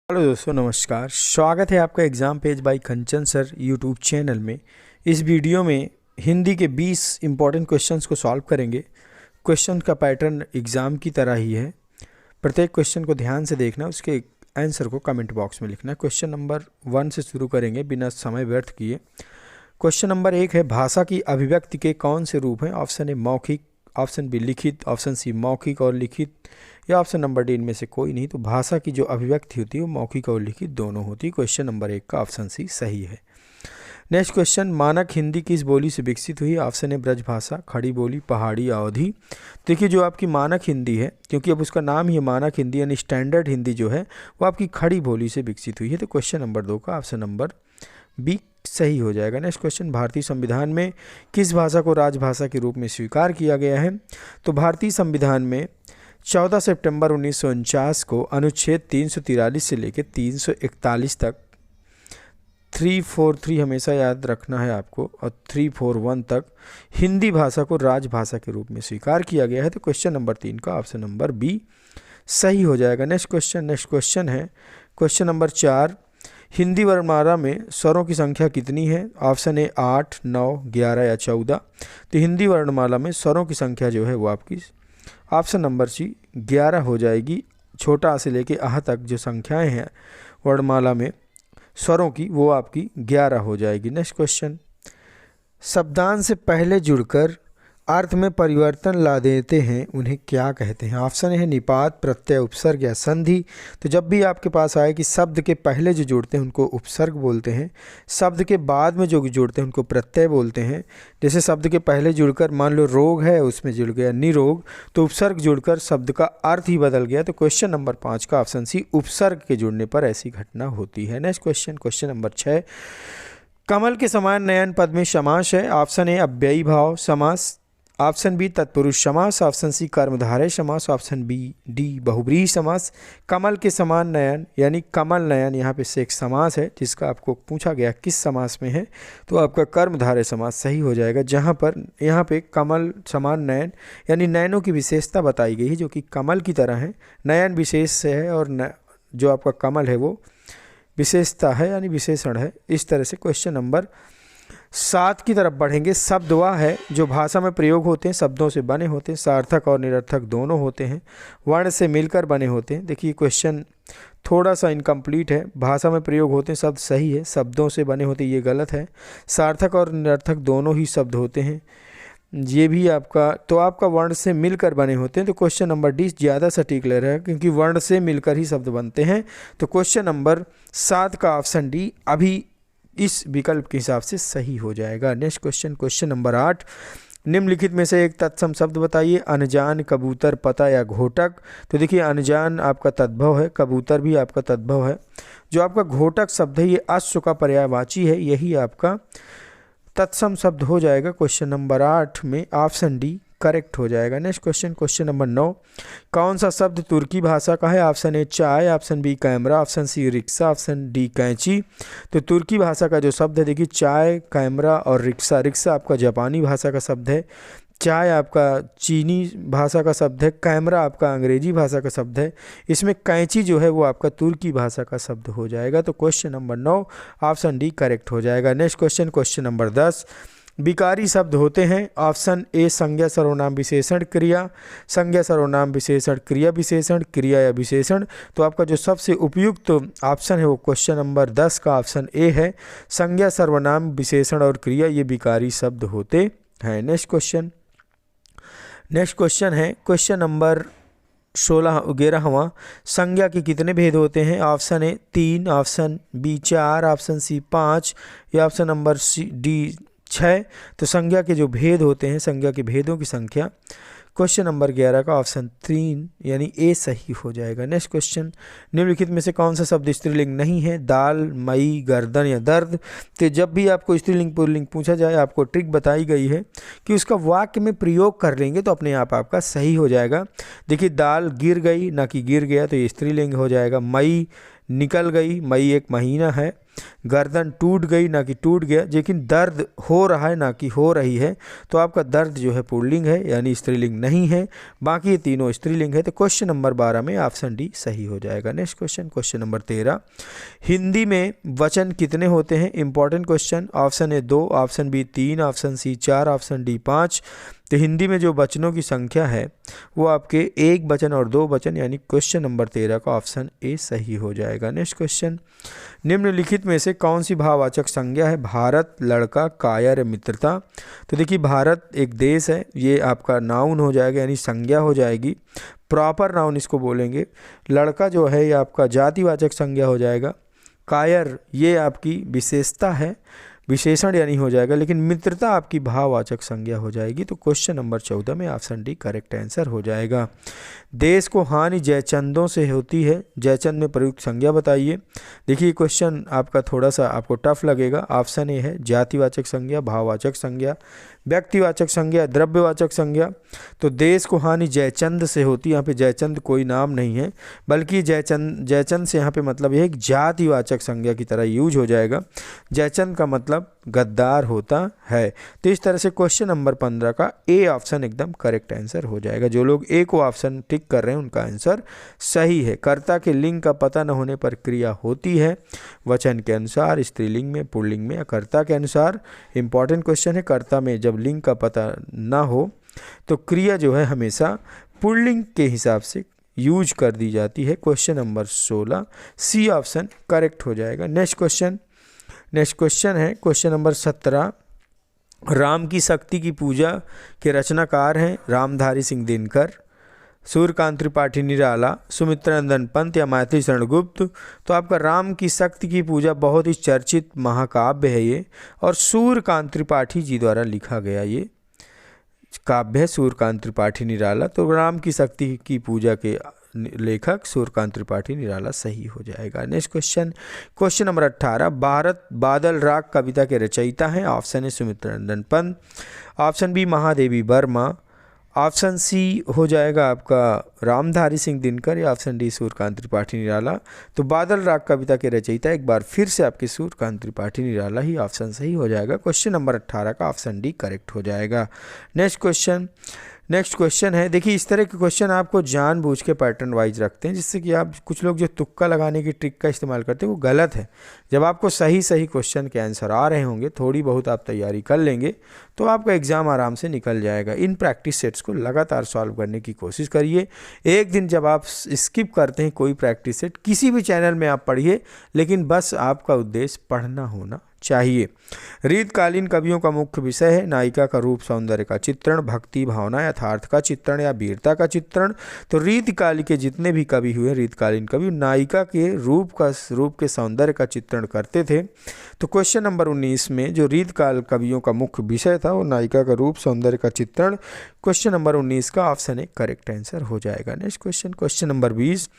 Hello दोस्तों, नमस्कार। स्वागत है आपका एग्ज़ाम पेज बाय कंचन सर यूट्यूब चैनल में। इस वीडियो में हिंदी के 20 इंपॉर्टेंट क्वेश्चंस को सॉल्व करेंगे। क्वेश्चन का पैटर्न एग्ज़ाम की तरह ही है। प्रत्येक क्वेश्चन को ध्यान से देखना, उसके आंसर को कमेंट बॉक्स में लिखना। क्वेश्चन नंबर 1 से शुरू करेंगे बिना समय व्यर्थ किए। क्वेश्चन नंबर 1 है, भाषा की अभिव्यक्ति के कौन से रूप हैं? ऑप्शन ए मौखिक, ऑप्शन बी लिखित, ऑप्शन सी मौखिक और लिखित, या ऑप्शन नंबर डी इनमें से कोई नहीं। तो भाषा की जो अभिव्यक्ति होती है वो मौखिक और लिखित दोनों होती है। क्वेश्चन नंबर 1 का ऑप्शन सी सही है। नेक्स्ट क्वेश्चन, मानक हिंदी किस बोली से विकसित हुई? ऑप्शन ए ब्रजभाषा, खड़ी बोली, पहाड़ी, अवधी। देखिए, जो आपकी मानक हिंदी है, क्योंकि अब उसका नाम ही है मानक हिंदी यानी स्टैंडर्ड हिंदी जो है वो आपकी खड़ी बोली से विकसित हुई है। तो क्वेश्चन नंबर 2 का ऑप्शन नंबर बी सही हो जाएगा। नेक्स्ट क्वेश्चन, भारतीय संविधान में किस भाषा को राजभाषा के रूप में स्वीकार किया गया है? तो भारतीय संविधान में 14 सितंबर 1949 को अनुच्छेद 343 से लेकर 341 तक, 343 हमेशा याद रखना है आपको, और 341 तक हिंदी भाषा को राजभाषा के रूप में स्वीकार किया गया है। तो क्वेश्चन नंबर 3 का ऑप्शन नंबर बी सही हो जाएगा। नेक्स्ट क्वेश्चन है क्वेश्चन नंबर 4, हिंदी वर्णमाला में स्वरों की संख्या कितनी है? ऑप्शन ए 8, 9, 11 या 14। तो हिंदी वर्णमाला में स्वरों की संख्या जो है वो आपकी ऑप्शन नंबर सी 11 हो जाएगी। छोटा आ से लेके आह तक जो संख्याएं हैं वर्णमाला में स्वरों की, वो आपकी 11 हो जाएगी। नेक्स्ट क्वेश्चन, शब्दांश से पहले जुड़कर अर्थ में परिवर्तन ला देते हैं, उन्हें क्या कहते हैं? ऑप्शन है निपात, प्रत्यय, उपसर्ग या संधि। तो जब भी आपके पास आए कि शब्द के पहले जो जुड़ते हैं उनको उपसर्ग बोलते हैं, शब्द के बाद में जो जुड़ते हैं उनको प्रत्यय बोलते हैं। जैसे शब्द के पहले जुड़कर मान लो रोग है, उसमें जुड़ गया निरोग, तो उपसर्ग जुड़कर शब्द का अर्थ ही बदल गया। तो क्वेश्चन नंबर 5 का ऑप्शन सी उपसर्ग के जुड़ने पर ऐसी घटना होती है। नेक्स्ट क्वेश्चन नंबर 6, कमल के समान नयन पद में समास है। ऑप्शन ए अव्ययी भाव समास, ऑप्शन बी तत्पुरुष समास, ऑप्शन सी कर्मधारय समास, ऑप्शन बी डी बहुब्रीहि समास। कमल के समान नयन यानी कमल नयन यहाँ पे से एक समास है जिसका आपको पूछा गया किस समास में है, तो आपका कर्मधारय समास सही हो जाएगा। जहाँ पर यहाँ पे कमल समान नयन यानी नयनों की विशेषता बताई गई है जो कि कमल की तरह है। नयन विशेष से है और जो आपका कमल है वो विशेषता है यानी विशेषण है। इस तरह से क्वेश्चन नंबर 7 की तरफ बढ़ेंगे। शब्द वह है जो भाषा में प्रयोग होते हैं, शब्दों से बने होते हैं, सार्थक और निरर्थक दोनों होते हैं, वर्ण से मिलकर बने होते हैं। देखिए क्वेश्चन थोड़ा सा इनकम्प्लीट है। भाषा में प्रयोग होते हैं शब्द सही है, शब्दों से बने होते हैं ये गलत है, सार्थक और निरर्थक दोनों ही शब्द होते हैं ये भी आपका, तो आपका वर्ण से मिलकर बने होते हैं। तो क्वेश्चन नंबर डी ज़्यादा सटीक ले रहा है क्योंकि वर्ण से मिलकर ही शब्द बनते हैं। तो क्वेश्चन नंबर 7 का ऑप्शन डी अभी इस विकल्प के हिसाब से सही हो जाएगा। नेक्स्ट क्वेश्चन नंबर 8, निम्नलिखित में से एक तत्सम शब्द बताइए। अनजान, कबूतर, पता या घोटक। तो देखिए अनजान आपका तद्भव है, कबूतर भी आपका तद्भव है। जो आपका घोटक शब्द है ये अश्व का पर्यायवाची है, यही आपका तत्सम शब्द हो जाएगा। क्वेश्चन नंबर 8 में ऑप्शन डी करेक्ट हो जाएगा। नेक्स्ट क्वेश्चन नंबर 9, कौन सा शब्द तुर्की भाषा का है? ऑप्शन ए चाय, option B camera, option C रिक्शा, ऑप्शन डी कैंची। तो तुर्की भाषा का जो शब्द है देखिए चाय, कैमरा और रिक्शा। रिक्शा आपका जापानी भाषा का शब्द है, चाय आपका चीनी भाषा का शब्द है, कैमरा आपका अंग्रेजी भाषा का शब्द है, इसमें कैंची जो है वो आपका तुर्की भाषा का शब्द हो जाएगा। तो question number 9 option D correct हो जाएगा। नेक्स्ट क्वेश्चन नंबर 10, विकारी शब्द होते हैं। ऑप्शन ए संज्ञा, सर्वनाम, विशेषण, क्रिया। संज्ञा, सर्वनाम, विशेषण, क्रिया विशेषण, क्रिया या विशेषण। तो आपका जो सबसे उपयुक्त ऑप्शन है वो क्वेश्चन नंबर 10 का ऑप्शन ए है। संज्ञा, सर्वनाम, विशेषण और क्रिया ये विकारी शब्द होते हैं। नेक्स्ट क्वेश्चन है क्वेश्चन नंबर 11वां, संज्ञा के कितने भेद होते हैं? Option A 3, option B 4, option C 5 या ऑप्शन नंबर सी डी 6। तो संज्ञा के जो भेद होते हैं, संज्ञा के भेदों की संख्या, क्वेश्चन नंबर 11 का ऑप्शन 3 यानी ए सही हो जाएगा। नेक्स्ट क्वेश्चन, निम्नलिखित में से कौन सा शब्द स्त्रीलिंग नहीं है? दाल, मई, गर्दन या दर्द। तो जब भी आपको स्त्रीलिंग पुल्लिंग पूछा जाए आपको ट्रिक बताई गई है कि उसका वाक्य में प्रयोग कर लेंगे तो अपने आप आपका सही हो जाएगा। देखिए दाल गिर गई ना कि गिर गया, तो ये स्त्रीलिंग हो जाएगा। मई निकल गई, मई एक महीना है, गर्दन टूट गई ना कि टूट गया, लेकिन दर्द हो रहा है ना कि हो रही है, तो आपका दर्द जो है पुल्लिंग है यानी स्त्रीलिंग नहीं है, बाकी ये तीनों स्त्रीलिंग है। तो क्वेश्चन नंबर 12 में ऑप्शन डी सही हो जाएगा। Next question, question number 13, Hindi में वचन कितने होते हैं? Important question. Option A 2, option B 3, option C 4, option D 5। तो हिंदी में जो वचनों की संख्या है वो आपके एक वचन और दो वचन, यानी क्वेश्चन नंबर 13 का ऑप्शन ए सही हो जाएगा। नेक्स्ट क्वेश्चन, निम्नलिखित में से कौन सी भाववाचक संज्ञा है? भारत, लड़का, कायर, मित्रता। तो देखिए भारत एक देश है, ये आपका नाउन हो जाएगा यानी संज्ञा हो जाएगी, प्रॉपर नाउन इसको बोलेंगे। लड़का जो है ये आपका जातिवाचक संज्ञा हो जाएगा। कायर ये आपकी विशेषता है, विशेषण यानी हो जाएगा, लेकिन मित्रता आपकी भाववाचक संज्ञा हो जाएगी। तो क्वेश्चन नंबर 14 में ऑप्शन डी करेक्ट आंसर हो जाएगा। देश को हानि जयचंदों से होती है, जयचंद में प्रयुक्त संज्ञा बताइए। देखिए क्वेश्चन आपका थोड़ा सा आपको टफ लगेगा। ऑप्शन ए है जातिवाचक संज्ञा, भाववाचक संज्ञा, व्यक्तिवाचक संज्ञा, द्रव्यवाचक संज्ञा। तो देश को हानि जयचंद से होती है, यहाँ पे जयचंद कोई नाम नहीं है, बल्कि जयचंद से यहाँ पे मतलब यह एक जातिवाचक संज्ञा की तरह यूज हो जाएगा। जयचंद का मतलब गद्दार होता है। तो इस तरह से क्वेश्चन नंबर 15 का ए ऑप्शन एकदम करेक्ट आंसर हो जाएगा। जो लोग ए को ऑप्शन टिक कर रहे हैं उनका आंसर सही है। कर्ता के लिंग का पता न होने पर क्रिया होती है, वचन के अनुसार, स्त्रीलिंग में, पुल्लिंग में या कर्ता के अनुसार। इंपॉर्टेंट क्वेश्चन है, कर्ता में जब लिंग का पता ना हो तो क्रिया जो है हमेशा पुल्लिंग के हिसाब से यूज कर दी जाती है। Question number 16 C option correct हो जाएगा। नेक्स्ट क्वेश्चन है क्वेश्चन नंबर 17, राम की शक्ति की पूजा के रचनाकार हैं रामधारी सिंह दिनकर, सूर्यकांत त्रिपाठी निराला, सुमित्रानंदन पंत या मैथिली शरण गुप्त। तो आपका राम की शक्ति की पूजा बहुत ही चर्चित महाकाव्य है ये, और सूर्यकांत त्रिपाठी जी द्वारा लिखा गया ये काव्य है, सूर्यकांत त्रिपाठी निराला। तो राम की शक्ति की पूजा के लेखक सूर्यकांत त्रिपाठी निराला सही हो जाएगा। नेक्स्ट क्वेश्चन नंबर 18, भारत बादल राग कविता के रचयिता हैं। Option A Sumitranandan Pant, option B Mahadevi Verma, option C हो जाएगा आपका रामधारी सिंह दिनकर या ऑप्शन डी सूर्यकांत त्रिपाठी निराला। तो बादल राग कविता के रचयिता एक बार फिर से आपके सूर्यकांत त्रिपाठी निराला ही ऑप्शन सही हो जाएगा। क्वेश्चन नंबर 18 का ऑप्शन डी करेक्ट हो जाएगा। नेक्स्ट क्वेश्चन है, देखिए इस तरह के क्वेश्चन आपको जानबूझ के पैटर्न वाइज रखते हैं, जिससे कि आप कुछ लोग जो तुक्का लगाने की ट्रिक का इस्तेमाल करते हैं वो गलत है। जब आपको सही क्वेश्चन के आंसर आ रहे होंगे, थोड़ी बहुत आप तैयारी कर लेंगे तो आपका एग्जाम आराम से निकल जाएगा। इन प्रैक्टिस सेट्स को लगातार सॉल्व करने की कोशिश करिए। एक दिन जब आप स्किप करते हैं कोई प्रैक्टिस सेट, किसी भी चैनल में आप पढ़िए, लेकिन बस आपका उद्देश्य पढ़ना होना चाहिए। रीतकालीन कवियों का मुख्य विषय है नायिका का रूप सौंदर्य का चित्रण, भक्ति भावना यथार्थ का चित्रण या वीरता का चित्रण। तो रीतकाल के जितने भी कवि हुए रीतकालीन कवि नायिका के रूप के सौंदर्य का चित्रण करते थे। तो क्वेश्चन नंबर 19 में जो रीतकाल कवियों का मुख्य विषय था वो नायिका का रूप सौंदर्य का चित्रण। क्वेश्चन नंबर 19 का ऑप्शन ए करेक्ट आंसर हो जाएगा। नेक्स्ट क्वेश्चन नंबर 20,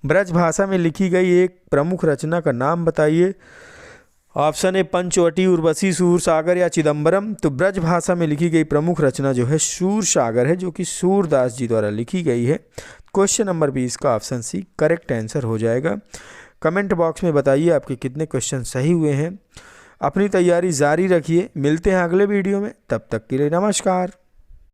ब्रज भाषा में लिखी गई एक प्रमुख रचना का नाम बताइए। ऑप्शन ए पंचवटी, उर्वशी, सूरसागर या चिदम्बरम। तो ब्रज भाषा में लिखी गई प्रमुख रचना जो है सूरसागर है, जो कि सूरदास जी द्वारा लिखी गई है। क्वेश्चन नंबर 20 का ऑप्शन सी करेक्ट आंसर हो जाएगा। कमेंट बॉक्स में बताइए आपके कितने क्वेश्चन सही हुए हैं। अपनी तैयारी जारी रखिए, मिलते हैं अगले वीडियो में, तब तक के लिए नमस्कार।